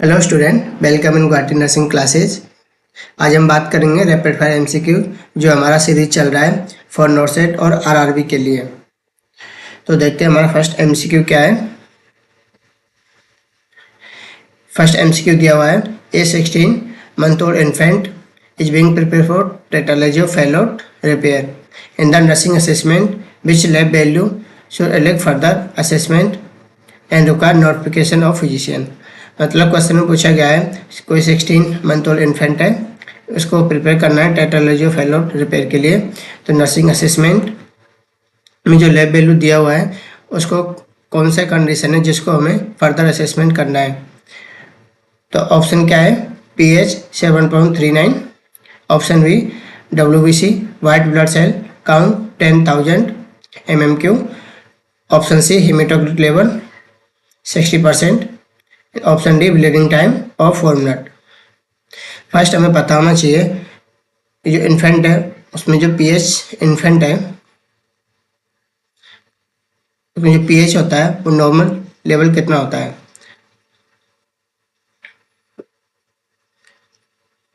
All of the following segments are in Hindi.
Hello student, welcome in Guwahati nursing classes. आज हम बात करेंगे रैपिड फायर एमसीक्यू जो हमारा सीरीज चल रहा है फॉर नॉर्सेट और आरआरबी के लिए। तो देखते हैं हमारा फर्स्ट एमसीक्यू क्या है। फर्स्ट एमसीक्यू दिया हुआ है A16 month old infant is being prepare for tetralogy Fallot repair in the nursing assessment which lab value should elect further assessment and require notification of physician. मतलब क्वेश्चन में पूछा गया है कोई 16 मंथ ओल्ड इन्फेंट है, उसको प्रिपेयर करना है टेट्रालजी फेलोट रिपेयर के लिए। तो नर्सिंग असेसमेंट में जो लैब वैल्यू दिया हुआ है उसको कौन सा कंडीशन है जिसको हमें फर्दर असेसमेंट करना है। तो ऑप्शन क्या है, pH 7.39, option B WBC white blood cell count 10,000 mmQ, option C haematocrit level 60%, option D bleeding time of 4 minute. First हमें पता होना चाहिए जो इन्फेंट है उसमें जो pH इन्फेंट है उसमें जो pH होता है वो नॉर्मल लेवल कितना होता है,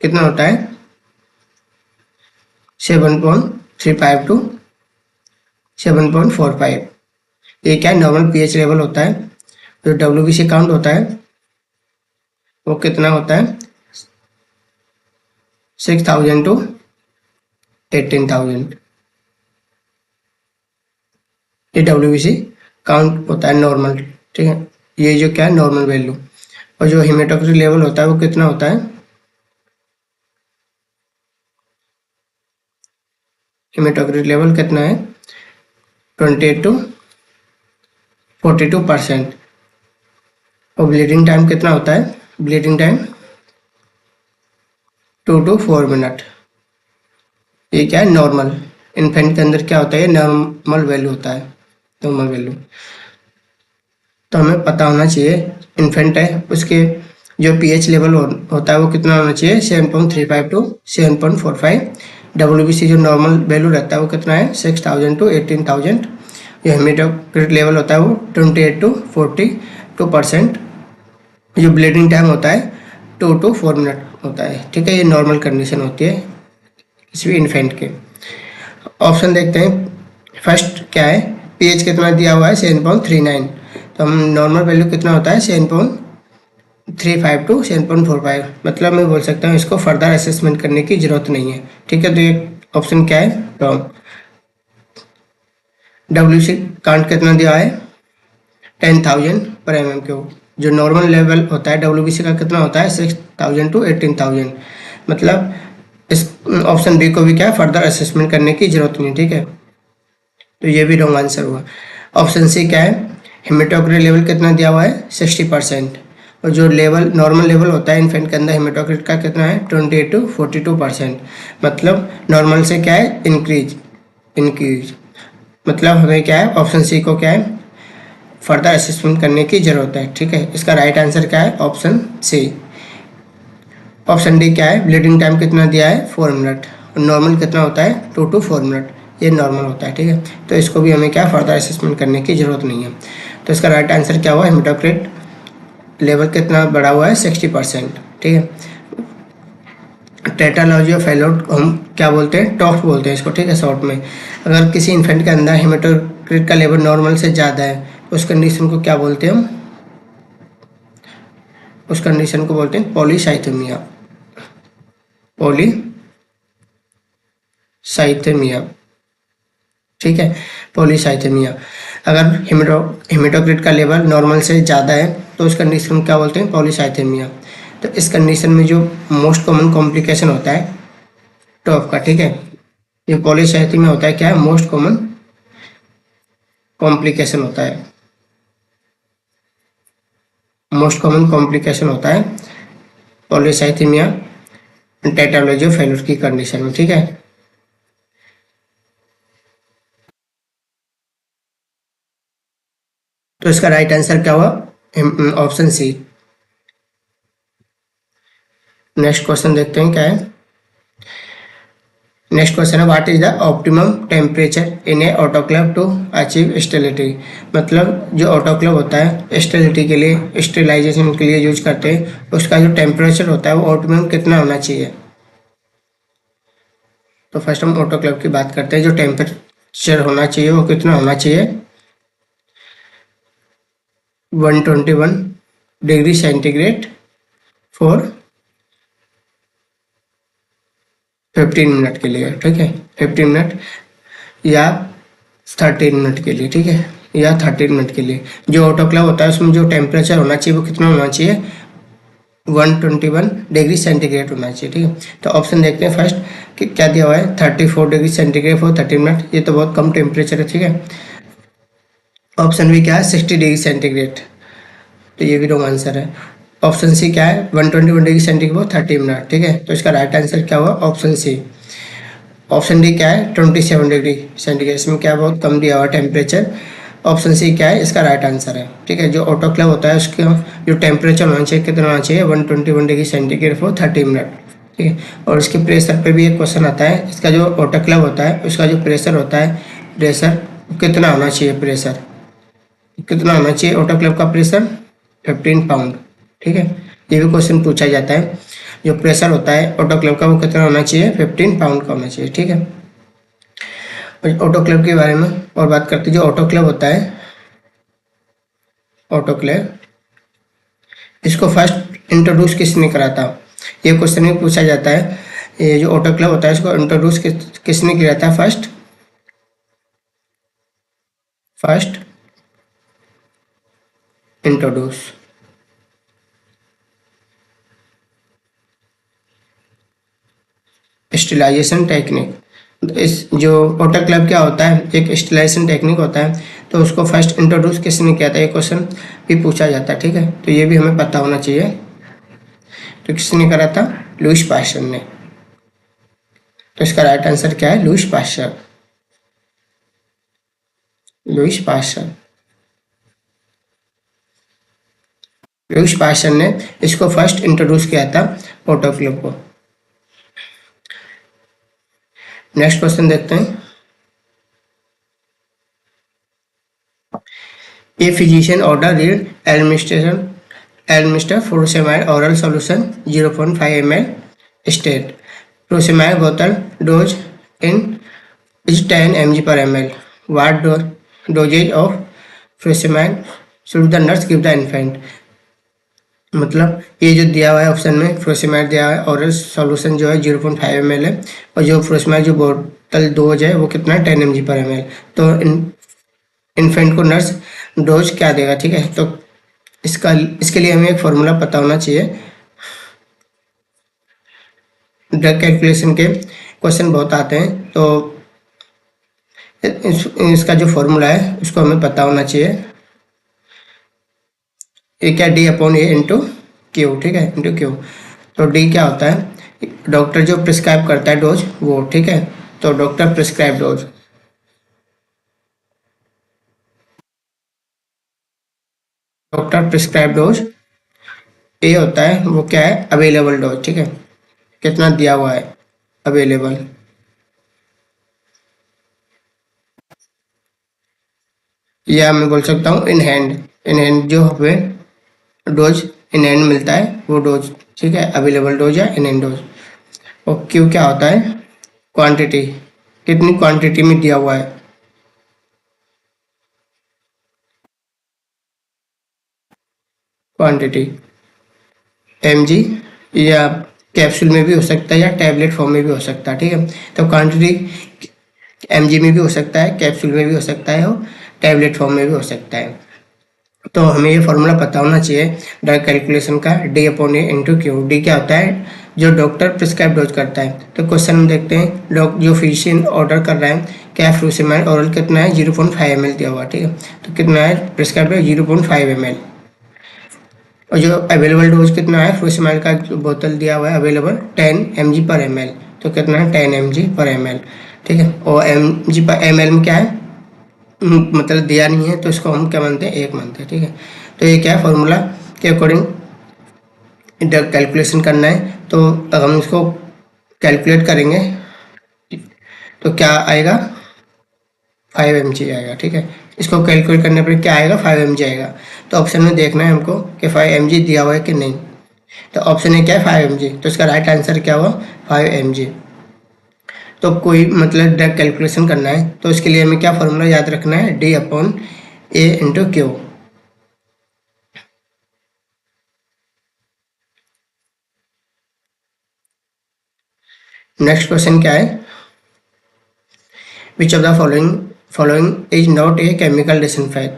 कितना होता है 7.35 टू 7.45। ये क्या नॉर्मल pH लेवल होता है। जो WBC काउंट होता है वो कितना होता है 6,000 टू 18,000। ये WBC काउंट होता है नॉर्मल, ठीक है। ये जो क्या है नॉर्मल वैल्यू। और जो हेमेटोक्रिट लेवल होता है वो कितना होता है, हेमेटोक्रिट लेवल कितना है 28 टू 42%। और ब्लीडिंग टाइम कितना होता है, ब्लीडिंग टाइम 2 to 4 मिनट। ये क्या है नॉर्मल। इन्फेंट के अंदर क्या होता है, ये नॉर्मल वैल्यू होता है, नॉर्मल वैल्यू। तो हमें पता होना चाहिए इन्फेंट है उसके जो pH लेवल होता है वो कितना होना चाहिए 7.35 टू 7.45। WBC जो नॉर्मल वैल्यू रहता है वो कितना है 6,000 टू 18,000। जो हेमेटोक्रिट लेवल होता है वो 28 टू 42%। जो ब्लीडिंग टाइम होता है 2 to 4 मिनट होता है, ठीक है। ये नॉर्मल कंडीशन होती है किसी भी इन्फेंट के। ऑप्शन देखते हैं फर्स्ट क्या है, pH कितना दिया हुआ है 7.39। तो हम नॉर्मल वैल्यू कितना होता है 7.35 टू 7.45। मतलब मैं बोल सकता हूँ इसको फर्दर असेसमेंट करने की जरूरत नहीं है, ठीक है। तो ये ऑप्शन क्या है रॉन्ग। WBC काउंट कितना दिया है 10,000 पर mmQ। जो नॉर्मल लेवल होता है WBC का कितना होता है 6,000 टू 18,000। मतलब इस ऑप्शन बी को भी क्या फर्दर असेसमेंट करने की जरूरत नहीं, ठीक है। तो ये भी रॉन्ग आंसर हुआ। ऑप्शन सी क्या है, हेमेटोक्रिट लेवल कितना दिया हुआ है 60%। और जो लेवल नॉर्मल लेवल होता है इन्फेंट के अंदर हेमेटोक्रिट का कितना है 28 टू 42%। मतलब नॉर्मल से क्या है इंक्रीज। मतलब हमें क्या है ऑप्शन सी को क्या है फर्दर असेसमेंट करने की जरूरत है, ठीक है। इसका राइट आंसर क्या है ऑप्शन सी। ऑप्शन डी क्या है, ब्लीडिंग टाइम कितना दिया है 4 मिनट और नॉर्मल कितना होता है 2 to 4 मिनट, ये नॉर्मल होता है, ठीक है। तो इसको भी हमें क्या फर्दर असेसमेंट करने की जरूरत नहीं है। तो इसका राइट आंसर क्या हुआ, हेमेटोक्रिट लेवल कितना बढ़ा हुआ है 60%, ठीक है। टेट्रालॉजी ऑफ फेलोट हम क्या बोलते हैं, टॉक्स बोलते हैं इसको, ठीक है शॉर्ट में। अगर किसी इन्फेंट के अंदर हेमेटोक्रिट का लेवल नॉर्मल से ज़्यादा है तो उस कंडीशन को क्या बोलते हैं हम, उस कंडीशन को बोलते हैं पॉलीसाइथेमिया, पॉलीसाइथेमिया, ठीक है, पॉलीसाइथेमिया। अगर हेमेटोक्रिट का लेवल नॉर्मल से ज़्यादा है तो उस कंडीशन को क्या बोलते हैं पॉलीसाइथेमिया। तो इस कंडीशन में जो मोस्ट कॉमन कॉम्प्लिकेशन होता है टॉप का, ठीक है, ये पॉलीसाइथेमिया होता है क्या है मोस्ट कॉमन कॉम्प्लिकेशन होता है, मोस्ट कॉमन कॉम्प्लिकेशन होता है पॉलीसाइथेमिया टेट्रालॉजी ऑफ फेलोट की कंडीशन में, ठीक है। तो इसका राइट आंसर क्या हुआ ऑप्शन सी। नेक्स्ट क्वेश्चन देखते हैं क्या है। नेक्स्ट क्वेश्चन है what is the optimum temperature in a autoclave to achieve sterility. मतलब जो ऑटोक्लेव होता है स्टेरिलिटी के लिए, स्टेरिलाइजेशन के लिए यूज करते हैं, उसका जो टेम्परेचर होता है वो ऑप्टिमम कितना होना चाहिए। तो फर्स्ट हम ऑटोक्लेव की बात करते हैं। जो टेम्परेचर होना चाहिए वो कितना होना चाहिए, 121 डिग्री सेंटीग्रेड फॉर 15 मिनट के लिए, ठीक है, 15 मिनट या 13 मिनट के लिए, ठीक है, या 13 मिनट के लिए। जो ऑटोक्लेव होता है उसमें जो टेम्परेचर होना चाहिए वो कितना होना चाहिए, 121 डिग्री सेंटीग्रेड होना चाहिए, ठीक है। तो ऑप्शन देखते हैं फर्स्ट कि क्या दिया हुआ है, 34 डिग्री सेंटीग्रेड फॉर 13 मिनट। ये तो बहुत कम टेम्परेचर है, ठीक है। ऑप्शन बी क्या है, 60 डिग्री सेंटीग्रेड, तो ये भी रॉन्ग आंसर है। ऑप्शन सी क्या है, 121 डिग्री सेंटीग्रेड फॉर 30 मिनट, ठीक है। तो इसका राइट आंसर क्या हुआ, ऑप्शन सी। ऑप्शन डी क्या है, 27 डिग्री सेंटीग्रेड, इसमें क्या बहुत कम दिया हुआ टेम्परेचर। ऑप्शन सी क्या है, इसका राइट आंसर है, ठीक है। जो ऑटोक्लेव होता है उसका जो टेम्परेचर होना चाहिए कितना होना चाहिए, 121 डिग्री सेंटीग्रेड फॉर 30 मिनट, ठीक है। और इसके प्रेशर पे भी एक क्वेश्चन आता है, इसका जो ऑटोक्लेव होता है उसका जो प्रेशर होता है, प्रेशर कितना होना चाहिए, प्रेशर कितना होना चाहिए ऑटोक्लेव का प्रेशर, 15 पाउंड, ठीक है। ये भी क्वेश्चन पूछा जाता है, जो प्रेशर होता है ऑटोक्लेव का वो कितना होना चाहिए, 15 पाउंड का होना चाहिए, ठीक है। ऑटोक्लेव के बारे में और बात करते हैं। जो ऑटोक्लेव होता है, ऑटोक्लेव, इसको फर्स्ट इंट्रोड्यूस किसने करा था, ये क्वेश्चन भी पूछा जाता है। ये जो ऑटोक्लेव होता है इसको इंट्रोड्यूस किसने किया था, फर्स्ट इंट्रोड्यूस, स्टेरिलाइजेशन टेक्निक। इस जो ऑटोक्लेव क्या होता है, एक स्टेरिलाइजेशन टेक्निक होता है, तो उसको फर्स्ट इंट्रोड्यूस किसने किया था, ये क्वेश्चन भी पूछा जाता है, ठीक है। तो ये भी हमें पता होना चाहिए। तो किसने करा था, लुईस पास्चर ने। तो इसका राइट आंसर क्या है, Lewis pasture, Lewis pasture. Lewis pasture ने इसको फर्स्ट इंट्रोड्यूस किया था ऑटोक्लेव को। नेक्स्ट क्वेश्चन देखते हैं। A physician order read administer furosemide oral solution 0.5 ml state furosemide bottle dose in is 10 mg per ml. What dosage of furosemide should the nurse give the infant? मतलब ये जो दिया हुआ है ऑप्शन में, फ्रोसेमाइड दिया हुआ है, ऑरल सॉल्यूशन जो है 0.5 ml है, और जो फ्रोसेमाइड जो बोतल डोज है वो कितना है, 10 mg पर ml। तो इन्फेंट को नर्स डोज क्या देगा, ठीक है। तो इसके लिए हमें एक फॉर्मूला पता होना चाहिए। ड्रग कैलकुलेशन के क्वेश्चन बहुत आते हैं, तो इसका जो फॉर्मूला है उसको हमें पता होना चाहिए। ए क्या, डी अपॉन ए इंटू क्यू, ठीक है, इंटू क्यू। तो डी क्या होता है, डॉक्टर जो प्रिस्क्राइब करता है डोज वो, ठीक है। तो doctor prescribe dose, doctor prescribe dose. ए होता है वो क्या है, अवेलेबल डोज, ठीक है, कितना दिया हुआ है अवेलेबल। या मैं बोल सकता हूँ इन हैंड जो हमें डोज इन हैंड मिलता है वो डोज, ठीक है, अवेलेबल डोज या इन हैंड डोज। और क्यू क्या होता है, क्वांटिटी, कितनी क्वांटिटी में दिया हुआ है, क्वांटिटी mg, या कैप्सूल में भी हो सकता है या टैबलेट फॉर्म में भी हो सकता है, ठीक है। तो क्वांटिटी mg में भी हो सकता है, कैप्सूल में भी हो सकता है और टैबलेट फॉर्म में भी हो सकता है। तो हमें ये फॉर्मूला पता होना चाहिए ड्रग कैलकुलेशन का, डी अपॉन ए इंटू क्यू। डी क्या होता है, जो डॉक्टर प्रिस्क्राइब डोज करता है। तो क्वेश्चन हम देखते हैं, जो फिजिशियन ऑर्डर कर रहा है क्या, फ्रूसेमाइड ओरल कितना है, 0.5 ml दिया हुआ, ठीक है। तो कितना है प्रिस्क्राइब, 0.5 ml। और जो अवेलेबल डोज कितना है, फ्रूसेमाइड का जो बोतल दिया हुआ है अवेलेबल 10 mg पर ml, तो कितना है 10 mg पर ml, ठीक है। और mg पर ml में क्या है, मतलब दिया नहीं है, तो इसको हम क्या मानते हैं, एक मानते हैं, ठीक है। तो ये क्या है, फॉर्मूला के अकॉर्डिंग ड्रग कैलकुलेशन करना है। तो हम इसको कैलकुलेट करेंगे तो क्या आएगा 5 mg आएगा। ठीक है, इसको कैलकुलेट करने पर क्या आएगा 5 mg आएगा। तो ऑप्शन में देखना है हमको कि 5 mg दिया हुआ है कि नहीं। तो ऑप्शन ए क्या है 5 mg, तो इसका राइट आंसर क्या हुआ 5 mg। तो कोई मतलब डायरेक्ट कैलकुलेशन करना है तो इसके लिए हमें क्या फॉर्मूला याद रखना है, D/A/Q। नेक्स्ट क्वेश्चन क्या है, which of the following is not a chemical disinfection.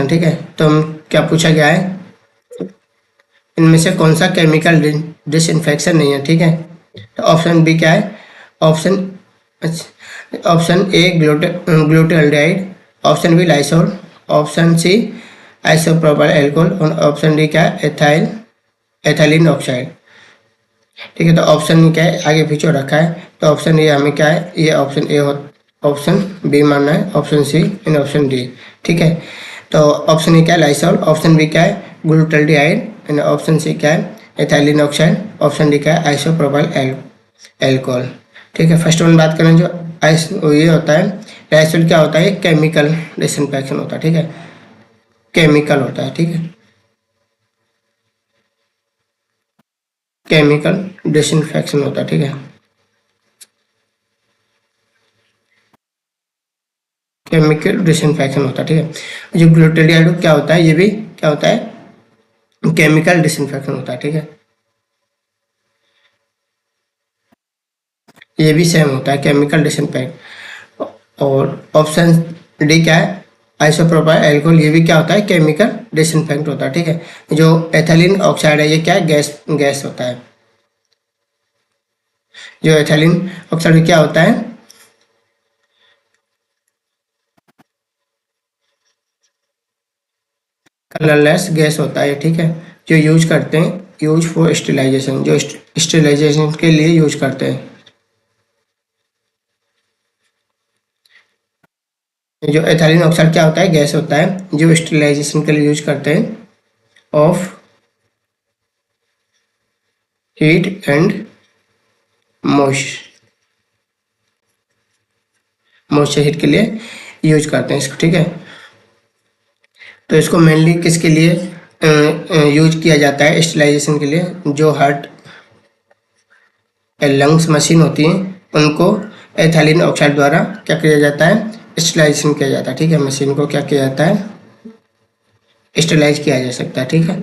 ठीक है, तो हम क्या पूछा गया है, इनमें से कौन सा केमिकल डिसइंफेक्शन नहीं है। ठीक है, तो ऑप्शन बी क्या है, option A glutaraldehyde, option B Lysol, option C isopropyl alcohol और ऑप्शन डी क्या है एथिलीन ऑक्साइड। ठीक है, तो ऑप्शन क्या है आगे पीछे रखा है, तो ऑप्शन ए हमें क्या है, ये ऑप्शन ए हो, ऑप्शन बी मानना है, option C and option D. ठीक है, तो ऑप्शन ए क्या है लाइसोल, ऑप्शन बी क्या है ग्लूटाल्डिहाइड एंड ऑप्शन सी क्या है एथिलीन ऑक्साइड, ऑप्शन डी क्या है आइसोप्रोपाइल अल्कोहल। ठीक है, फर्स्ट वन बात करें, जो ये होता है लाइसोल क्या होता है, केमिकल डिसइंफेक्शन होता है। ठीक है, केमिकल होता है। ठीक है, केमिकल डिसइंफेक्शन होता है। ठीक है, केमिकल डिसइंफेक्शन होता है। ठीक है, जो ग्लूटाल्डिहाइड क्या होता है, ये भी क्या होता है केमिकल डिसइंफेक्शन होता है। ठीक है, ये भी सेम होता है केमिकल डिसइंफेक्ट। और ऑप्शन डी क्या है आइसोप्रोपाइल अल्कोहल, ये भी क्या होता है केमिकल डिसइंफेक्ट होता है। ठीक है, जो एथिलीन ऑक्साइड है ये क्या है गैस होता है। जो एथिलीन ऑक्साइड क्या होता है, कलरलेस गैस होता है। ठीक है, जो यूज करते हैं, यूज फॉर स्टेरिलाइजेशन, जो स्टेरिलाइजेशन के लिए यूज करते हैं। जो एथिलीन ऑक्साइड क्या होता है गैस होता है, जो स्टेरिलाइजेशन के लिए यूज करते हैं of heat and moisture heat के लिए यूज करते हैं इसको। ठीक है, तो इसको मेनली किसके लिए यूज किया जाता है स्टेरिलाइजेशन के लिए, जो हार्ट लंग्स मशीन होती हैं उनको एथिलीन ऑक्साइड द्वारा क्या किया जाता है स्टेरिलाइजेशन किया जाता है। ठीक है, मशीन को क्या किया जाता है स्टेरिलाइज किया जा सकता है। ठीक है,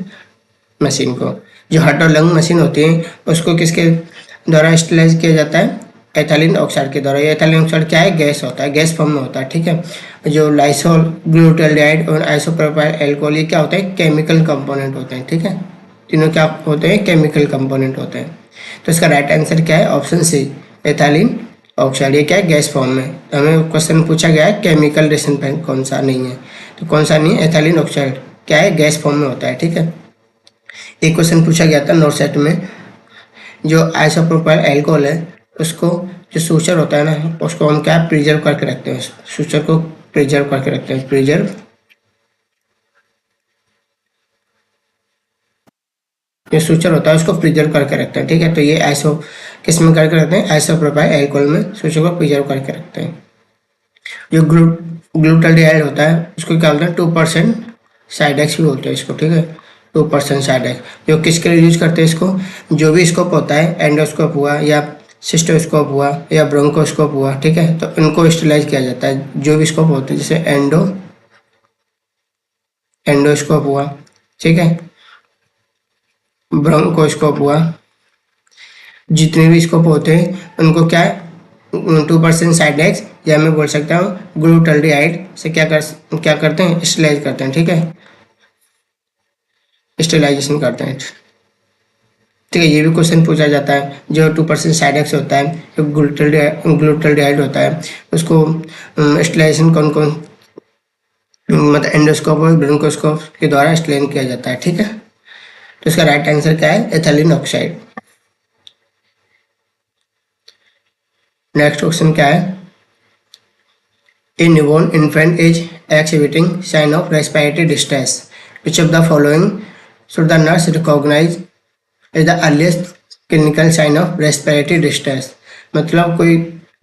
मशीन को, जो हार्ट और लंग मशीन होती है उसको किसके द्वारा स्टेरिलाइज किया जाता है एथिलीन ऑक्साइड के द्वारा। ये एथिलीन ऑक्साइड क्या है गैस होता है, गैस फॉर्म में होता है। ठीक है, जो लाइसोल ग्लूटाल्डिहाइड और आइसोप्रोपाइल अल्कोहल ये क्या होता है केमिकल कंपोनेंट होते हैं। ठीक है, तीनों क्या होते हैं केमिकल कंपोनेंट होते हैं। तो इसका राइट आंसर क्या है ऑप्शन सी एथिलीन ऑक्साइड, ये क्या है गैस फॉर्म में। हमें क्वेश्चन पूछा गया है केमिकल डिसइंफेक्शन कौन सा नहीं है, तो कौन सा नहीं है एथिलीन ऑक्साइड क्या है गैस फॉर्म में होता है। ठीक है, एक क्वेश्चन पूछा गया था नोट सेट में, जो आइसोप्रोपाइल अल्कोहल है उसको जो सूचर होता है ना उसको हम क्या प्रिजर्व करके रखते हैं, सूचर को प्रिजर्व करके रखते हैं, प्रिजर्व जो सूचर होता है उसको प्रिजर्व करके रखते हैं। ठीक है, तो ये आइसो किस में करके रखते हैं आइसोप्रोपाइल अल्कोहल में सूचर को प्रिजर्व करके रखते हैं। जो ग्लूटाल्डिहाइड होता है उसको क्या बोलते हैं 2% साइड एक्स भी बोलते हैं इसको। ठीक है, 2% साइड एक्स जो किसके लिए यूज करते हैं इसको, जो भी स्कोप होता है एंडोस्कोप हुआ या सिस्टोस्कोप हुआ या ब्रोंकोस्कोप हुआ। ठीक है, तो इनको स्टेरिलाइज किया जाता है, जो भी स्कोप होते हैं जैसे एंडोस्कोप हुआ। ठीक है, ब्रोंकोस्कोप हुआ, जितने भी स्कोप होते हैं उनको क्या 2% साइड एक्स या मैं बोल सकता हूँ ग्लूटाल्डिहाइड से क्या करते हैं स्टेरिलाइज करते हैं। ठीक है, स्टेरिलाइजेशन करते हैं। ठीक है, ये भी क्वेश्चन पूछा जाता है, जो 2% साइड एक्स होता है, जो ग्लूटाल्डिहाइड होता है उसको स्टेरिलाइजेशन कौन कौन मतलब एंडोस्कोप और ब्रोंकोस्कोप के द्वारा स्टेरिलाइज किया जाता है। ठीक है, तो इसका राइट आंसर क्या है एथिलीन ऑक्साइड। नेक्स्ट क्वेश्चन क्या है, a newborn infant is exhibiting sign of respiratory distress, which of the following should the nurse recognize is the earliest clinical sign of respiratory distress। मतलब कोई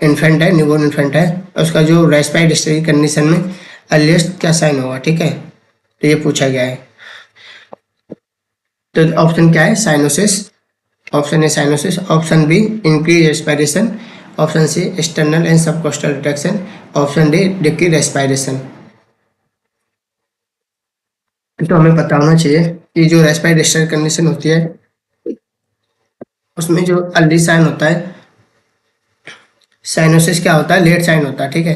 इन्फेंट है, न्यूबॉर्न इन्फेंट है, उसका जो रेस्पिरेटरी डिस्ट्रेस कंडीशन में अर्लीस्ट क्या साइन होगा, ठीक है, तो ये पूछा गया है। तो ऑप्शन क्या है, cyanosis, option A cyanosis, option B increase respiration, option C external and subcostal retraction, option D decrease respiration. तो हमें पता होना चाहिए कि जो रेस्पिरेटरी डिस्ट्रेस कंडीशन होती है उसमें जो अर्ली साइन होता है, साइनोसिस क्या होता है, लेट साइन होता है, ठीक है।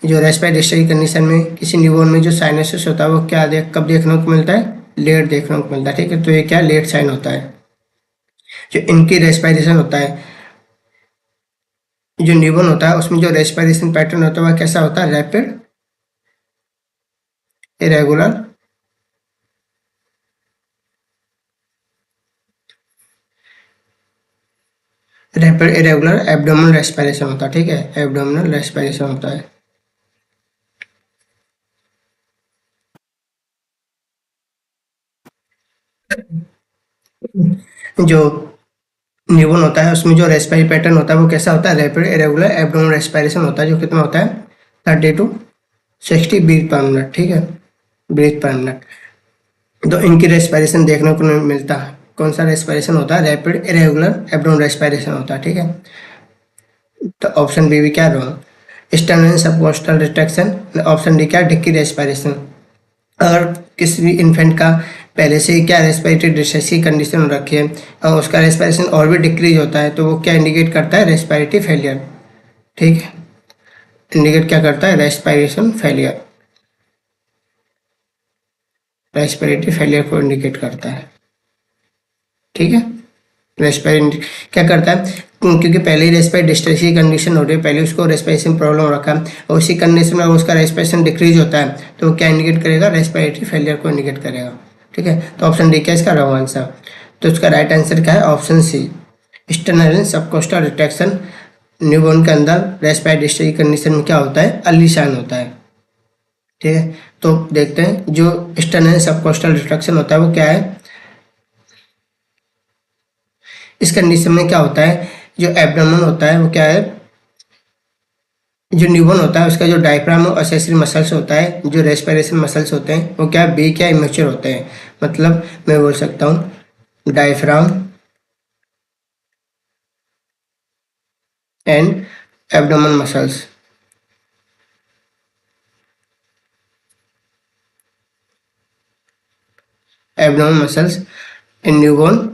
जो रेस्पिरेटरी डिस्ट्रेस कंडीशन में किसी न्यूबॉर्न में जो साइनोसिस होता है वो क्या कब देखने को मिलता है, लेट देखने को मिलता है, ठीक है। तो ये क्या लेट साइन होता है। जो इनकी रेस्पिरेशन होता है, जो न्यूबॉर्न होता है उसमें जो रेस्पिरेशन पैटर्न होता है वह कैसा होता है, rapid, irregular, rapid irregular abdominal respiration होता है, ठीक है, एब्डोमिनल रेस्पिरेशन होता है। जो न्यूबॉर्न होता है उसमें जो रेस्पिरेटरी पैटर्न होता है वो कैसा होता है, रैपिड इरेगुलर एब्डोमिनल रेस्पिरेशन होता है, जो कितना होता है 30 to 60 ब्रीथ पर मिनट, ठीक है, ब्रीथ पर मिनट। तो इनकी रेस्पिरेशन देखने को नहीं मिलता। कौन सा रेस्पिरेशन होता है, रैपिड इरेगुलर एब्डोमिनल रेस्पिरेशन होता है, ठीक है। तो ऑप्शन बी भी क्या रहा, sternal subcostal retraction, option D क्या, डिक्की रेस्पिरेशन। अगर किसी भी इन्फेंट का पहले से ही क्या रेस्पिरेटरी डिस्ट्रेस की कंडीशन हो रखी है और उसका रेस्पिरेशन और भी डिक्रीज होता है तो वो क्या इंडिकेट करता है, रेस्पिरेटरी फेलियर, ठीक है, इंडिकेट क्या करता है, रेस्पिरेशन फेलियर, रेस्पिरेटरी फेलियर को इंडिकेट करता है, ठीक है। रेस्पिरेटरी क्या करता है, क्योंकि पहले ही रेस्पिरेटरी डिस्ट्रेस की कंडीशन हो रही है, पहले उसको रेस्पिरेशन प्रॉब्लम हो रखा है और उसी कंडीशन में उसका रेस्पिरेशन डिक्रीज होता है तो वो क्या इंडिकेट करेगा, रेस्पिरेटरी फेलियर को इंडिकेट करेगा, ठीक है। तो ऑप्शन डी क्या इसका रॉन्ग आंसर। तो इसका राइट आंसर क्या है, option C, sternal subcostal retraction. Newborn के अंदर रेस्पिरेटरी डिस्ट्रेस की कंडीशन में क्या होता है, अर्ली साइन होता है, ठीक है। तो देखते हैं जो स्टर्नल सबकोस्टल रिट्रैक्शन होता है वो क्या है। इस कंडीशन में क्या होता है, जो एब्डोमेन होता है वो क्या है, जो न्यूबॉर्न होता है उसका जो डायफ्राम और एक्सेसरी मसल्स होता है, जो रेस्पिरेशन मसल्स होते हैं वो क्या बी क्या इमेच्योर होते हैं। मतलब मैं बोल सकता हूँ diaphragm and abdomen muscles, abdomen muscles in newborn,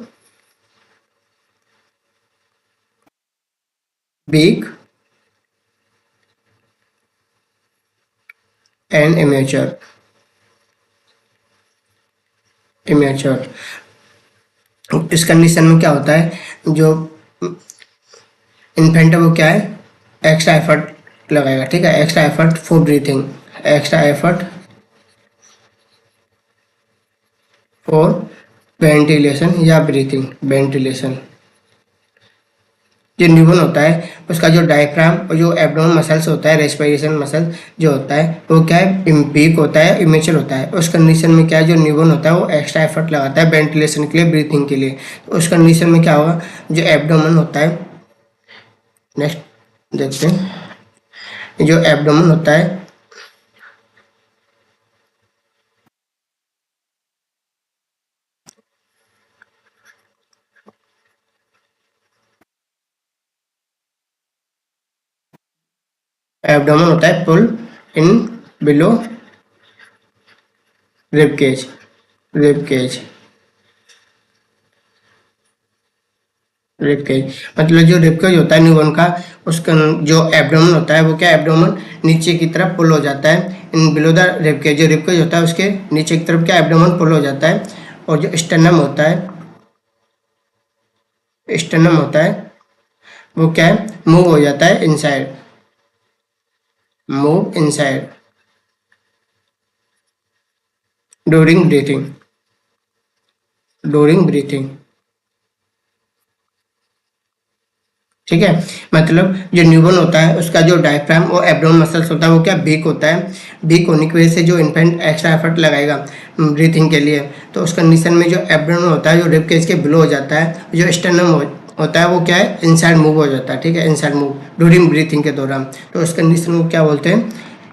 big and immature, immature। इस कंडीशन में क्या होता है, जो इन्फेंट है वो क्या है, एक्स्ट्रा एफर्ट लगाएगा, ठीक है, extra effort for breathing, extra effort for ventilation या ब्रीथिंग, वेंटिलेशन। जो न्यूबॉर्न होता है उसका जो डायफ्राम और जो एब्डोमेन मसल्स होता है, रेस्पिरेशन मसल जो होता है वो क्या है, वीक होता है, इमेच्योर होता है। उस कंडीशन में क्या है, जो न्यूबॉर्न होता है वो एक्स्ट्रा एफर्ट लगाता है वेंटिलेशन के लिए, ब्रीथिंग के लिए। तो उस कंडीशन में क्या होगा, जो एब्डोमेन होता है, नेक्स्ट देखते हैं, जो एब्डोमेन होता है एब्डोमेन होता है pull in below rib cage, rib cage, rib cage. मतलब जो रिब केज होता है न्यूबॉर्न का, उसका जो एब्डोमेन होता है वो क्या, एब्डोमेन नीचे की तरफ पुल हो जाता है in below the rib cage. जो रिब केज होता है उसके नीचे की तरफ क्या एब्डोमेन पुल हो जाता है, और जो स्टर्नम होता है, स्टर्नम होता है वो क्या है, मूव हो जाता है inside, move inside during breathing, during breathing, ठीक है। मतलब जो न्यूबॉर्न होता है उसका जो डायफ्राम और एब्डोमेन मसल्स होता है वो क्या वीक होता है, वीक होने की वजह से जो इन्फेंट एक्स्ट्रा एफर्ट लगाएगा ब्रीथिंग के लिए, तो उस कंडीशन में जो एब्डोमेन होता है जो रिब केज के बिलो हो जाता है, जो होता है वो क्या है, इनसाइड मूव हो जाता है, ठीक है, इनसाइड मूव ड्यूरिंग ब्रीथिंग के दौरान। तो उस कंडीशन को क्या बोलते हैं,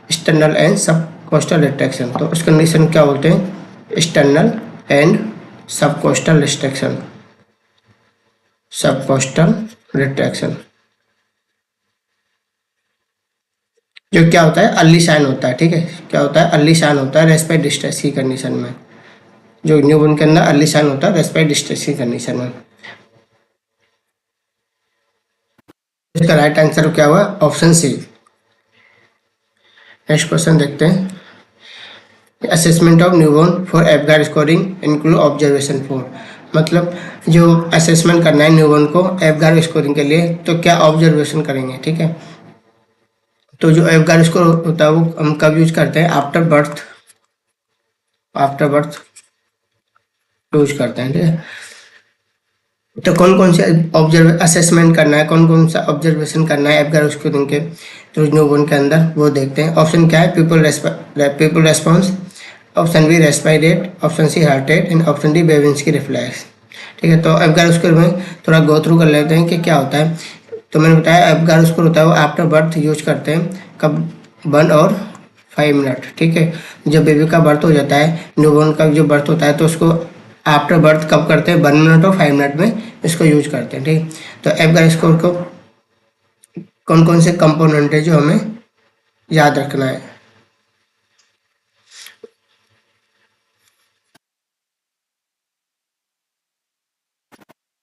एक्सटर्नल एंड सब कोस्टल रिट्रैक्शन। तो उस कंडीशन क्या बोलते हैं, एक्सटर्नल एंड सब कोस्टल रिस्ट्रिक्शन, सब कोस्टल रिट्रैक्शन। जो क्या होता है, अर्ली साइन होता है, ठीक है, क्या होता है, अर्ली साइन होता है रेस्पिरेटरी डिस्ट्रेस की कंडीशन में। जो न्यूबॉर्न के अंदर अर्ली साइन होता है रेस्पिरेटरी डिस्ट्रेस की कंडीशन में। इसका राइट आंसर क्या हुआ, ऑप्शन सी। नेक्स्ट क्वेश्चन देखते हैं। Assessment of newborn for Apgar scoring include observation for, मतलब जो असेसमेंट करना है न्यूबॉर्न को एवगार स्कोरिंग के लिए तो क्या ऑब्जर्वेशन करेंगे, ठीक है। तो जो एवगार स्कोर होता है वो हम कब यूज करते हैं, after birth, after birth use करते हैं, ठीक है। तो कौन कौन से ऑब्जर्व असेसमेंट करना है, कौन कौन सा ऑब्जर्वेशन करना है एवगार स्कोरिंग के तो न्यूबॉर्न के अंदर, वो देखते हैं। ऑप्शन क्या है, pupil response, option B respiratory rate, option C heart rate and option D Babinski reflex, ठीक है। तो एवगार स्कोर में थोड़ा गो थ्रू कर लेते हैं कि क्या होता है। तो मैंने बताया एवगार स्कोर होता है वो आफ्टर बर्थ यूज करते हैं, कब, 1 और 5 मिनट, ठीक है। जब बेबी का बर्थ हो जाता है, न्यूबॉर्न का जो बर्थ होता है तो उसको आफ्टर बर्थ कब करते हैं, 1 मिनट और 5 मिनट में इसको यूज करते हैं, ठीक। तो एवगार स्कोर को कौन कौन से कंपोनेंट है जो हमें याद रखना है।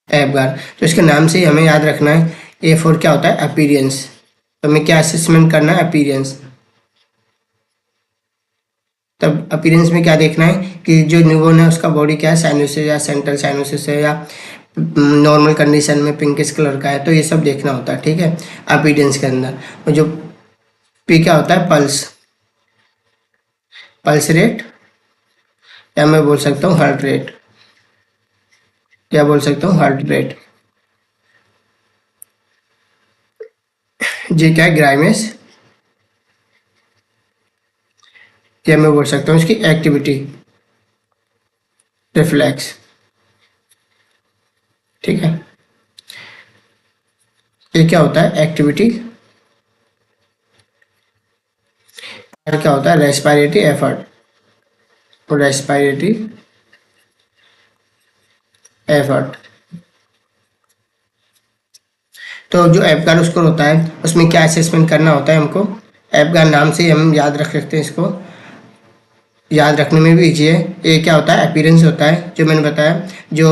एवगार, तो इसके नाम से ही हमें याद रखना है। ए फॉर क्या होता है, अपीरियंस। तो हमें क्या असेसमेंट करना है, अपीरियंस। तब अपीयरेंस में क्या देखना है कि जो न्यूबॉर्न है उसका बॉडी क्या है, साइनोसिस या सेंट्रल साइनोसिस है या नॉर्मल कंडीशन में पिंकिश कलर का है, तो ये सब देखना होता है, ठीक है, अपीयरेंस के अंदर। और जो पी क्या होता है, पल्स, पल्स रेट, या मैं बोल सकता हूँ हार्ट रेट, क्या बोल सकता हूँ, हार्ट रेट। जी क्या है, ग्राइमेस, या मैं बोल सकता हूँ इसकी एक्टिविटी रिफ्लेक्स, ठीक है। ये क्या होता है, एक्टिविटी, और क्या होता है, रेस्पिरेटरी एफर्ट, रेस्पिरेटरी एफर्ट। तो जो एवगार स्कोर होता है उसमें क्या असेसमेंट करना होता है हमको, एवगार नाम से हम याद रख सकते हैं, इसको याद रखने में भी ईजी है। ये क्या होता है, अपीयरेंस होता है, जो मैंने बताया। जो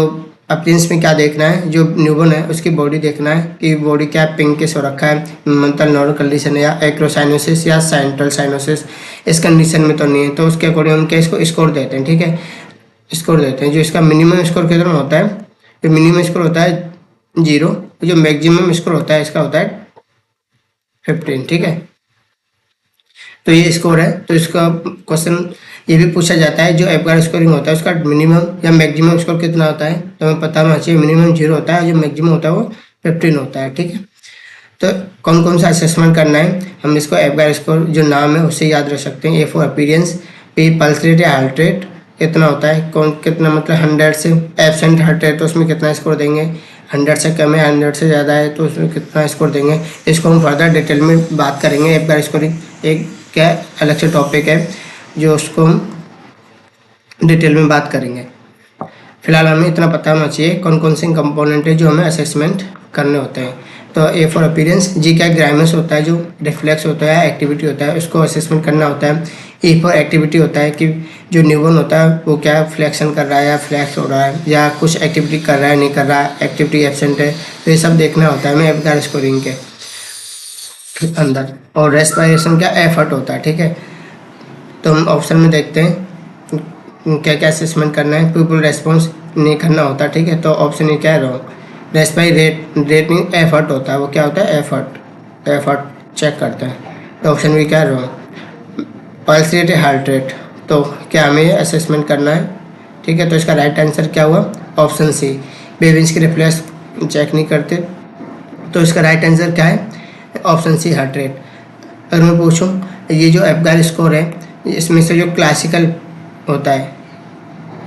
अपीयरेंस में क्या देखना है, जो न्यूबॉर्न है उसकी बॉडी देखना है कि बॉडी क्या पिंकिश हो रखा है, मतलब नॉर्मल कंडीशन है या एक्रोसाइनोसिस या सेंट्रल साइनोसिस, इस कंडीशन में तो नहीं है। तो उसके अकॉर्डिंग हम क्या इसको स्कोर देते हैं, ठीक है, स्कोर देते हैं। जो इसका मिनिमम स्कोर कितना होता है, जो मिनिमम स्कोर होता है 0, जो मैक्सिमम स्कोर होता है इसका होता है 15, ठीक है। तो ये स्कोर है। तो इसका क्वेश्चन ये भी पूछा जाता है, जो एवगार स्कोरिंग होता है उसका मिनिमम या मैक्सिमम स्कोर कितना होता है, तो हमें पता होना चाहिए मिनिमम 0 होता है, जो मैक्सिमम होता है वो 15 होता है, ठीक है। तो कौन कौन सा असेसमेंट करना है, हम इसको एवगार स्कोर जो नाम है उससे याद रख सकते हैं। A for appearance, P pulse rate या हार्ट रेट कितना होता है, कौन कितना, मतलब 100 से एब्सेंट हार्ट रेट तो उसमें कितना स्कोर देंगे, 100 से कम है, 100 से ज़्यादा है तो उसमें कितना स्कोर देंगे। इसको हम फर्दर डिटेल में बात करेंगे। एवगार स्कोरिंग एक क्या अलग से टॉपिक है जो उसको हम डिटेल में बात करेंगे। फिलहाल हमें इतना पता होना चाहिए कौन कौन से कंपोनेंट है जो हमें असेसमेंट करने होते हैं। तो ए फॉर अपीयरेंस, जी क्या ग्राइमेस होता है, जो रिफ्लेक्स होता है, एक्टिविटी होता है, उसको असेसमेंट करना होता है। ई फॉर एक्टिविटी होता है कि जो न्यूबॉर्न होता है वो क्या फ्लेक्शन कर रहा है या फ्लैक्स हो रहा है या कुछ एक्टिविटी कर रहा है नहीं कर रहा है, एक्टिविटी एब्सेंट है, तो ये सब देखना होता है हमें एवगार स्कोरिंग के अंदर। और रेस्पिरेशन क्या एफर्ट होता है, ठीक है। तो हम ऑप्शन में देखते हैं क्या क्या असेसमेंट करना है। पीपल रेस्पॉन्स नहीं करना होता, ठीक है, तो ऑप्शन ए क्या है, रॉन्ग। रेस्पायरी रेट नहीं, एफर्ट होता है, वो क्या होता है, एफर्ट, एफर्ट चेक करते हैं, तो ऑप्शन बी क्या है, रॉन्ग। पल्स रेट है हार्ट रेट, तो क्या हमें ये असेसमेंट करना है, ठीक है। तो इसका राइट आंसर क्या हुआ, option C. Babinski reflex check नहीं करते, तो इसका राइट आंसर क्या है, ऑप्शन सी हार्ट रेट। अगर मैं पूछूं ये जो एवगार स्कोर है इसमें से जो क्लासिकल होता है,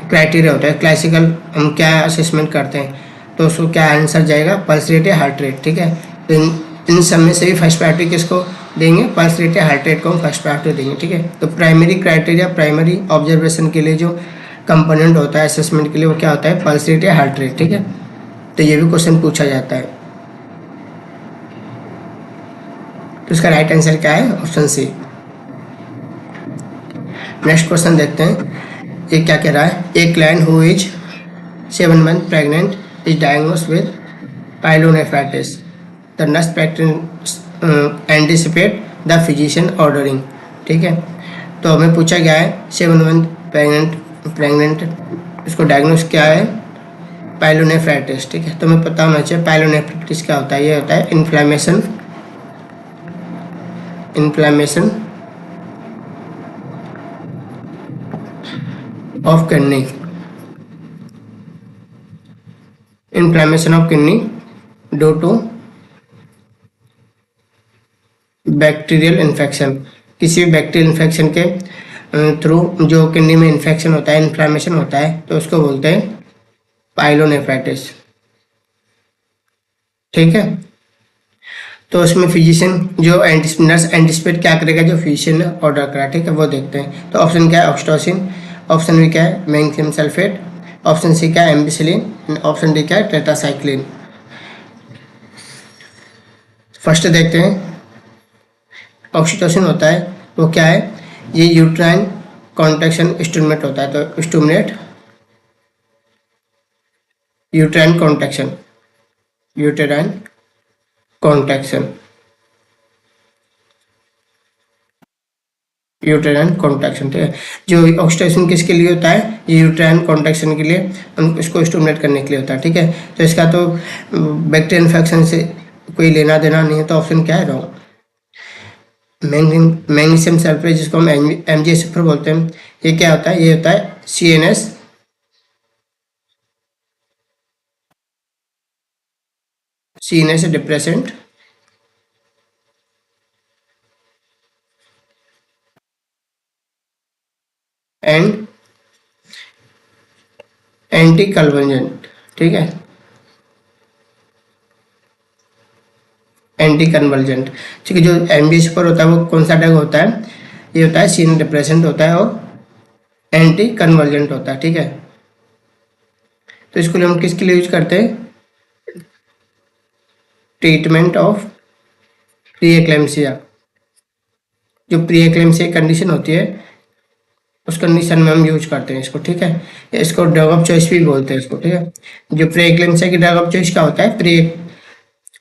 क्राइटेरिया होता है, क्लासिकल हम क्या असेसमेंट करते हैं, तो उसको क्या आंसर जाएगा, पल्स रेट या हार्ट रेट। ठीक है, तो इन सब में से भी फर्स्ट प्रायोरिटी किसको देंगे, पल्स रेट या हार्ट रेट को हम फर्स्ट प्रायोरिटी देंगे। ठीक है, तो प्राइमरी क्राइटेरिया, प्राइमरी ऑब्जर्वेशन के लिए जो कंपोनेंट होता है असेसमेंट के लिए वो क्या होता है, पल्स रेट या हार्ट रेट। ठीक है, तो ये भी क्वेश्चन पूछा जाता है। तो इसका राइट आंसर क्या है, ऑप्शन सी। नेक्स्ट क्वेश्चन देखते हैं, ये क्या कह रहा है, a client who is 7 months pregnant is diagnosed with pyelonephritis. The nurse anticipate the physician ordering. ठीक है, तो हमें पूछा गया है 7 month प्रेग्नेंट इसको डायग्नोस क्या है, पाइलोनेफ्राइटिस। ठीक है, तो हमें पता होना चाहिए पाइलोनेफ्राइटिस क्या होता है। ये होता है inflammation of kidney, inflammation of kidney due to bacterial infection. किसी भी बैक्टीरियल इन्फेक्शन के थ्रू जो किडनी में इन्फेक्शन होता है, इन्फ्लेमेशन होता है, तो उसको बोलते हैं पाइलोनेफ्राइटिस। ठीक है, तो उसमें फिजिशियन जो नर्स एंटिसिपेट क्या करेगा, जो फिजिशियन ने ऑर्डर करा। ठीक है, वो देखते हैं। तो ऑप्शन क्या है, ऑक्सीटोसिन, ऑप्शन बी क्या है, मैग्नीशियम सल्फेट, ऑप्शन सी क्या है, एम्बिसिलिन, ऑप्शन डी क्या है, टेट्रासाइक्लिन। फर्स्ट देखते हैं, ऑक्सीटोसिन होता है वो क्या है, ये यूट्राइन कॉन्ट्रैक्शन स्टिमुलेट होता है। तो stimulate uterine contraction, uterine contraction, uterine contraction. ठीक है, जो ऑक्सीटोसिन किसके लिए होता है, ये यूटेराइन कॉन्ट्रैक्शन के लिए, इसको स्टिमुलेट करने के लिए होता है। ठीक है, तो इसका तो बैक्टीरियल इन्फेक्शन से कोई लेना देना नहीं है, तो ऑप्शन क्या है, रॉन्ग। मैग्नीशियम सल्फेट जिसको हम MgSO4 बोलते हैं, ये क्या होता है, ये होता है CNS depressant and anti convergent. ठीक है, एंटी कन्वर्जेंट। ठीक है, जो MgSO4 होता है वो कौन सा ड्रग होता है, ये होता है CNS डिप्रेसेंट होता है और एंटी कन्वर्जेंट होता है। ठीक है, तो इसको हम किसके लिए यूज करते हैं, ट्रीटमेंट ऑफ प्री एक्लेम्सिया। जो प्री एक्लेम्सिया कंडीशन होती है उस कंडीशन में हम यूज करते हैं इसको। ठीक है, इसको ड्रग ऑफ चॉइस भी बोलते हैं इसको। ठीक है, जो प्री एक्लेम्सिया की ड्रग ऑफ चॉइस क्या होता है,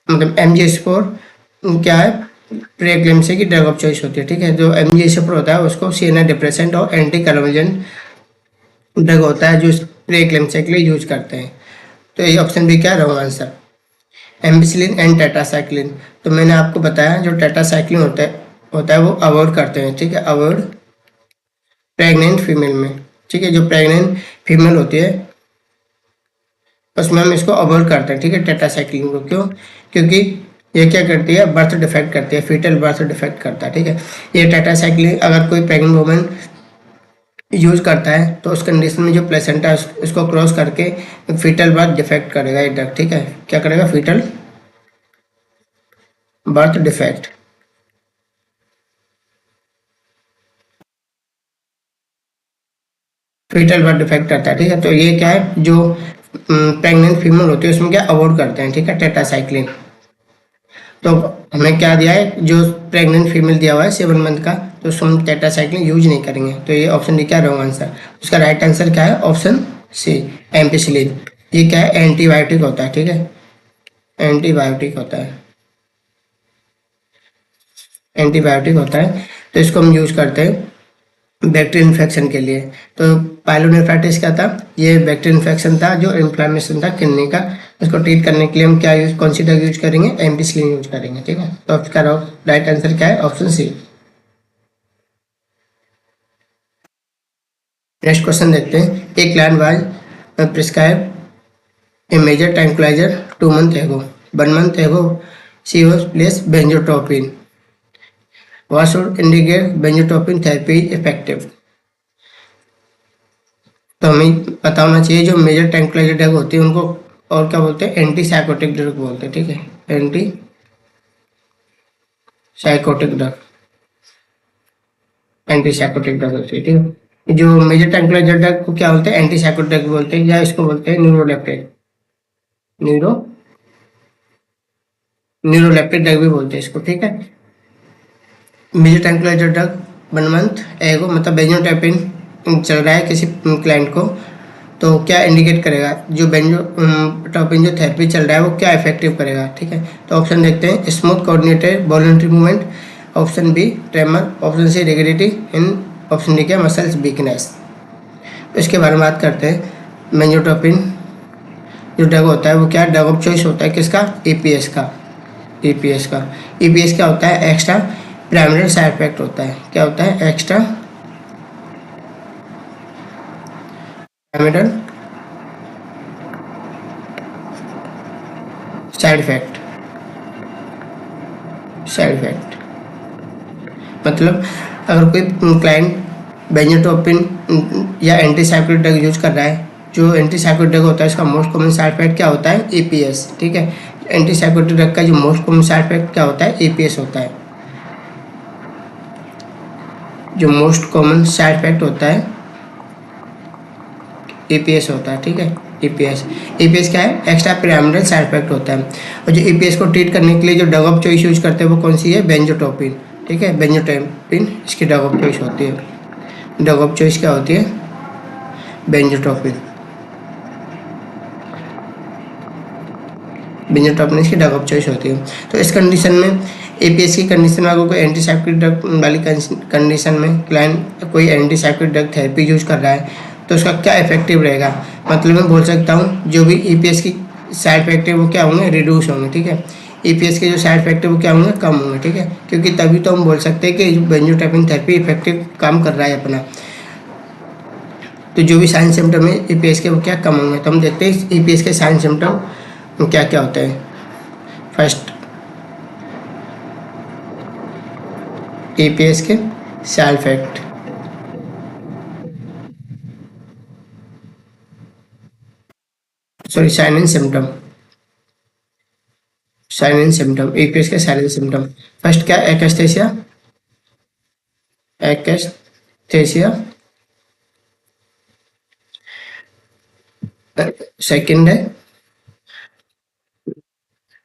मतलब MgSO4 क्या है, प्री एक्लेम्सिया की ड्रग ऑफ चॉइस होती है। ठीक है, जो MgSO4 होता है उसको CNS डिप्रेसेंट और एंटी कन्वर्जेंट ड्रग होता है जो प्री एक्लेम्सिया के लिए यूज करते हैं। तो ये ऑप्शन भी क्या है, रॉन्ग आंसर, एम्बिसिलिन एंड टेट्रासाइक्लिन। तो मैंने आपको बताया जो टेट्रासाइक्लिन होता है वो अवॉइड करते हैं। ठीक है, अवॉइड प्रेग्नेंट फीमेल में। ठीक है, जो प्रेग्नेंट फीमेल होती है उसमें हम इसको अवॉइड करते हैं। ठीक है, टेट्रासाइक्लिन को, क्यों, क्योंकि ये क्या करती है, बर्थ डिफेक्ट करती है, फीटल बर्थ डिफेक्ट करता है। ठीक है, ये टेट्रासाइक्लिन अगर कोई प्रेग्नेंट वुमन यूज करता है तो उस कंडीशन में जो प्लेसेंटा है उसको क्रॉस करके फीटल बर्थ डिफेक्ट करेगा ये ड्रग। ठीक है, क्या करेगा, foetal birth defect. Foetal birth defect करता है। ठीक है, तो ये क्या है, जो प्रेग्नेंट फीमेल होती है उसमें क्या अवॉइड करते हैं। ठीक है, टेट्रासाइक्लिन। तो हमें क्या दिया है, जो प्रेग्नेंट फीमेल दिया हुआ है 7 month का, तो उसको हम टेट्रासाइक्लिन यूज नहीं करेंगे। तो ये ऑप्शन डी क्या है, रॉन्ग आंसर। उसका राइट आंसर क्या है, ऑप्शन सी, एम्पिसिलिन। ये क्या है, एंटीबायोटिक होता है। ठीक है, एंटीबायोटिक होता है, एंटीबायोटिक होता है। तो इसको हम यूज करते हैं बैक्टीरियल इन्फेक्शन के लिए। तो पाइलोनेफ्राइटिस क्या था, ये बैक्टीरियल इन्फेक्शन था जो इन्फ्लेमेशन था किडनी का। उसको ट्रीट करने के लिए हम क्या यूज, कौन सी ड्रग यूज करेंगे, एम्पिसिलिन यूज करेंगे। ठीक है, तो इसका राइट आंसर क्या है, ऑप्शन सी। नेक्स्ट क्वेश्चन देखते हैं, एक client was prescribe a major tranquilliser 2 months ago. 1 month ago she was placed benzotropine. What should indicate benzotropine therapy is effective? तो हमें पता होना चाहिए जो मेजर ट्रैंक्विलाइजर ड्रग होती है उनको और क्या बोलते हैं, एंटी साइकोटिक ड्रग बोलते हैं, ठीक है, anti psychotic drug, anti psychotic drug होती है, ठीक है। जो मेजर ट्रैंक्विलाइजर ड्रग को क्या बोलते हैं, एंटी साइकोटिक ड्रग बोलते हैं, या इसको बोलते हैं न्यूरोलेप्टिक, न्यूरो न्यूरोलेप्टिक ड्रग भी बोलते हैं इसको, ठीक है। मेजर ट्रैंक्विलाइजर ड्रग 1 मंथ एगो, मतलब बेंजोटाइपिन चल रहा है किसी क्लाइंट को, तो क्या इंडिकेट करेगा, जो बेंजोटाइपिन जो थेरेपी चल रहा है वो क्या इफेक्टिव करेगा, ठीक है। तो ऑप्शन देखते हैं, smooth coordinated voluntary movement, option B tremor, option C rigidity in, option D क्या मसल्स वीकनेस। तो इसके बारे में बात करते हैं। बेंजोटाइपिन जो ड्रग होता है वो क्या ड्रग ऑफ चॉइस होता है, किसका, ईपीएस का, ईपीएस का। ईपीएस क्या होता है, एक्स्ट्रा पिरामिडल साइड इफेक्ट होता है, क्या होता है, extra pyramidal side effect, side effect मतलब अगर कोई क्लाइंट बेंजोटाइपिन या एंटी साइकोटिक ड्रग यूज कर रहा है, जो एंटी साइकोटिक ड्रग होता है इसका मोस्ट कॉमन साइड इफेक्ट क्या होता है, ईपीएस, ठीक है। एंटी साइकोटिक ड्रग का जो मोस्ट कॉमन साइड इफेक्ट क्या होता है, ईपीएस होता है। जो मोस्ट कॉमन साइड इफेक्ट होता है ईपीएस होता है, ठीक है। ईपीएस, ईपीएस क्या है, एक्स्ट्रा पिरामिडल साइड इफेक्ट होता है। और जो ईपीएस को ट्रीट करने के लिए जो ड्रग ऑफ चॉइस यूज करते हैं वो कौन सी है, बेंजोटाइपिन, ठीक है। बेंजोटाइपिन इसकी ड्रग ऑफ चॉइस होती है। ड्रग ऑफ चॉइस क्या होती है, बेंजोटाइपिन, बेंजोटाइपिन इसकी ड्रग ऑफ चॉइस होती है। तो इस कंडीशन में, एपीएस की कंडीशन में अगर कोई एंटी साइकोटिक ड्रग वाली कंडीशन में क्लाइंट कोई anti psychotic drug therapy use कर रहा है तो उसका क्या इफेक्टिव रहेगा, मतलब मैं बोल सकता हूँ जो भी ईपीएस की साइड इफेक्ट है वो क्या होंगे, रिड्यूस होंगे, ठीक है। ईपीएस के जो साइड इफेक्ट है वो क्या होंगे, कम होंगे, ठीक है। क्योंकि तभी तो हम बोल सकते हैं कि बेंजोटाइपिन थेरेपी इफेक्टिव काम कर रहा है अपना। तो जो भी साइन सिम्टम है ईपीएस के वो क्या कम होंगे। तो हम देखते हैं ईपीएस के साइन सिम्टम क्या क्या होते हैं। फर्स्ट, ईपीएस के side effect, sorry sign and symptom, sign and symptom, EPS के साइन एंड सिम्टम। फर्स्ट क्या, एक्स्थेसिया, एक्स्थेसिया। सेकंड है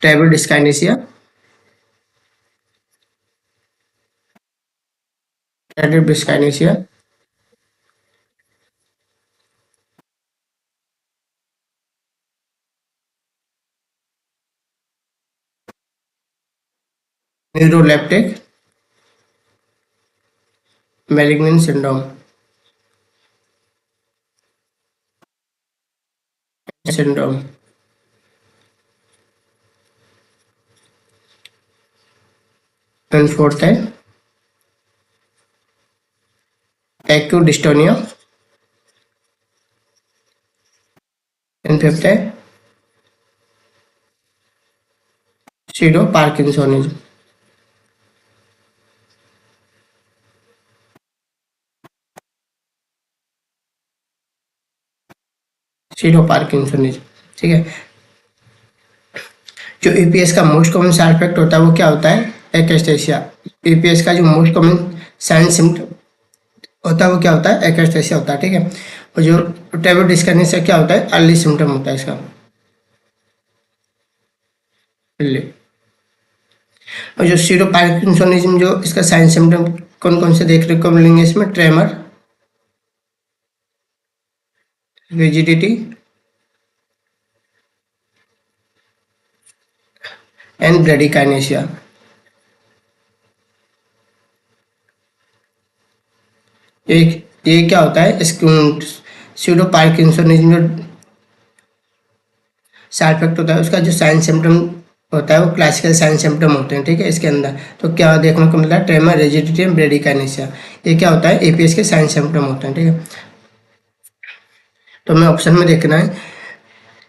tardive dyskinesia, tardive dyskinesia. Neuroleptic malignant syndrome, syndrome. And fourth है एक्यूट डिस्टोनिया। एंड फिफ्थ है सीडो पार्किंसोनिज्म। सीडो पार्किंसोनिज्म, ठीक है। जो ईपीएस का मोस्ट कॉमन साइड इफेक्ट होता है वो क्या होता है, एक्स्थेसिया। ईपीएस का जो मोस्ट कॉमन साइन सिम्टम होता है वो क्या होता है, एक्स्थेसिया होता है, ठीक है। और जो ट्रेबल डिस्काइनेसिया क्या होता है, अर्ली सिम्टम होता है इसका, अर्ली। और जो सीडो पार्किंसोनिज्म जो इसका साइन सिम्टम कौन कौन से देखने को मिलेंगे इसमें, ट्रेमर, रिजिडिटी एंड ब्रेडिकाइनेसिया। एक ये क्या होता है, सीडो पार्किंसोनिज्म जो साइड इफेक्ट होता है उसका जो साइन सिम्टम होता है वो क्लासिकल साइन सिम्टम होते हैं, ठीक है। इसके अंदर तो क्या देखने को मिलता है, ट्रेमर, रिजिडिटी एंड ब्रेडिकाइनेसिया। ये क्या होता है, एपीएस के साइन सिम्टम होते हैं, ठीक है। तो हमें ऑप्शन में देखना है,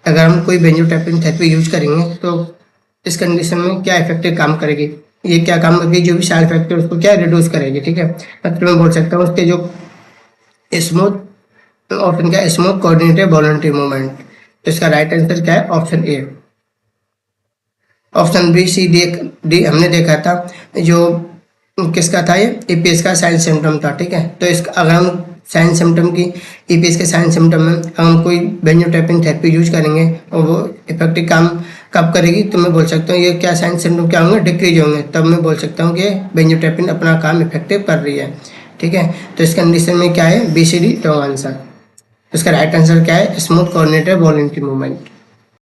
अगर हम कोई बेंजोटाइपिन थेरेपी यूज करेंगे तो इस कंडीशन में क्या इफेक्टिव काम करेगी, ये क्या काम करेगी, जो भी साइड इफेक्ट है उसको क्या रिड्यूस करेगी, ठीक है। मतलब मैं बोल सकता हूँ उसके जो स्मूथ, ऑप्शन क्या, स्मूथ कोऑर्डिनेटेड वॉलंटरी मूवमेंट, तो इसका राइट आंसर क्या है? Option A. Option B, C, D हमने देखा था, जो किसका था? ये ईपीएस का साइन सिम्टम था। ठीक है, तो इसका अगर हम साइन सिम्टम की, ईपीएस के साइन सिम्टम में अगर हम कोई बेंजोट्रैपिन थेरेपी यूज करेंगे और वो इफेक्टिव काम कब करेगी, तो मैं बोल सकता हूँ ये क्या साइन सिम्टम क्या होंगे? डिक्रीज होंगे। तब मैं बोल सकता हूँ कि बेंजोट्रैपिन अपना काम इफेक्टिव कर रही है। ठीक है, तो इस कंडीशन में क्या है? B C D wrong answer. इसका राइट आंसर क्या है? स्मूथ कोऑर्डिनेटेड बॉल की मूवमेंट।